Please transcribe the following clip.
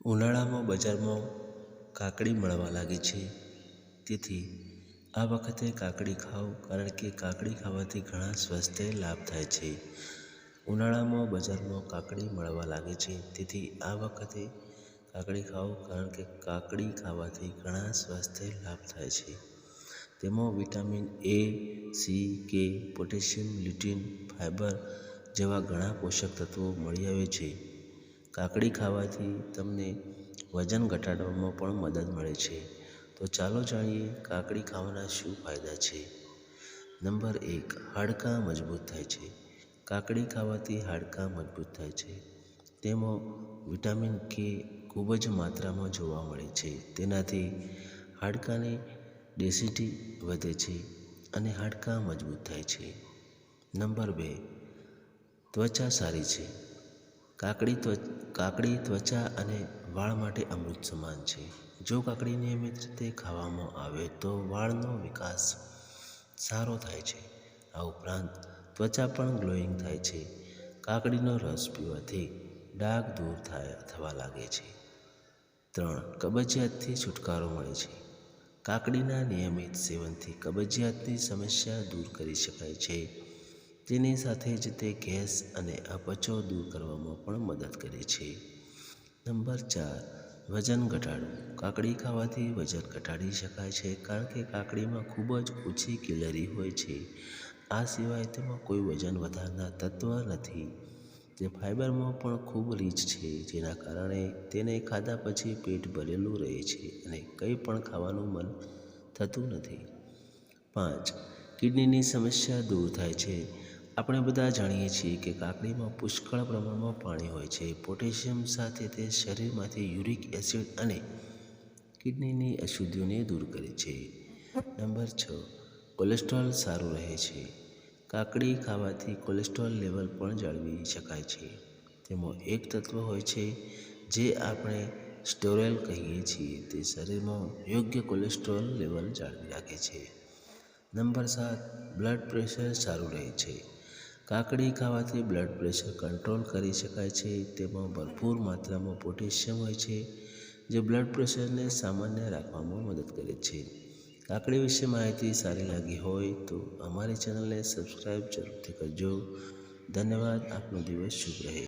ઉનાળામાં બજારમાં કાકડી મળવા લાગે છે, તેથી આ વખતે કાકડી ખાઓ, કારણ કે કાકડી ખાવાથી ઘણા સ્વાસ્થ્ય લાભ થાય છે. ઉનાળામાં બજારમાં કાકડી મળવા લાગે છે, તેથી આ વખતે કાકડી ખાઓ, કારણ કે કાકડી ખાવાથી ઘણા સ્વાસ્થ્ય લાભ થાય છે. તેમાં વિટામિન એ, સી, કે, પોટેશિયમ, લ્યુટીન, ફાઇબર જેવા ઘણા પોષક તત્વો મળી આવે છે. કાકડી ખાવાથી તમને વજન ઘટાડવામાં પણ મદદ મળે છે. તો ચાલો જાણીએ કાકડી ખાવાના શું ફાયદા છે. નંબર 1, હાડકાં મજબૂત થાય છે. કાકડી ખાવાથી હાડકાં મજબૂત થાય છે. તેમાં વિટામિન કે ખૂબ જ માત્રામાં જોવા મળે છે. તેનાથી હાડકાંની ડેન્સિટી વધે છે અને હાડકાં મજબૂત થાય છે. નંબર 2, ત્વચા સારી છે. કાકડી ત્વચા અને વાળ માટે અમૃત સમાન છે. જો કાકડી નિયમિત રીતે ખાવામાં આવે તો વાળનો વિકાસ સારો થાય છે. આ ઉપરાંત ત્વચા પણ ગ્લોઈંગ થાય છે. કાકડીનો રસ પીવાથી ડાઘ દૂર થવા લાગે છે. 3, કબજિયાતથી છુટકારો મળે છે. કાકડીના નિયમિત સેવનથી કબજિયાતની સમસ્યા દૂર કરી શકાય છે. તેની સાથે જ તે ગેસ અને અપચો દૂર કરવામાં પણ મદદ કરે છે. નંબર 4, વજન ઘટાડવું. કાકડી ખાવાથી વજન ઘટાડી શકાય છે, કારણ કે કાકડીમાં ખૂબ જ ઓછી કેલરી હોય છે. આ સિવાય તેમાં કોઈ વજન વધારનાર તત્વ નથી. તે ફાઇબરમાં પણ ખૂબ રીચ છે, જેના કારણે તેને ખાધા પછી પેટ ભરેલું રહે છે અને કંઈ પણ ખાવાનું મન થતું નથી. 5, કિડનીની સમસ્યા દૂર થાય છે. આપણે બધા જાણીએ છીએ કે કાકડીમાં પુષ્કળ પ્રમાણમાં પાણી હોય છે. પોટેશિયમ સાથે તે શરીરમાંથી યુરિક એસિડ અને કિડનીની અશુદ્ધિઓને દૂર કરે છે. નંબર 6, કોલેસ્ટ્રોલ સારું રહે છે. કાકડી ખાવાથી કોલેસ્ટ્રોલ લેવલ પણ જાળવી શકાય છે. તેમાં એક તત્વ હોય છે જે આપણે સ્ટેરોલ કહીએ છીએ, તે શરીરમાં યોગ્ય કોલેસ્ટ્રોલ લેવલ જાળવી રાખે છે. નંબર 7, બ્લડ પ્રેશર સારું રહે છે. કાકડી ખાવાથી બ્લડ પ્રેશર કંટ્રોલ કરી શકાય છે. તેમાં ભરપૂર માત્રામાં પોટેશિયમ હોય છે, જે બ્લડ પ્રેશરને સામાન્ય રાખવામાં મદદ કરે છે. કાકડી વિશે માહિતી સારી લાગી હોય તો અમારી ચેનલને સબસ્ક્રાઈબ જરૂરથી કરજો. ધન્યવાદ. આપનો દિવસ શુભ રહે.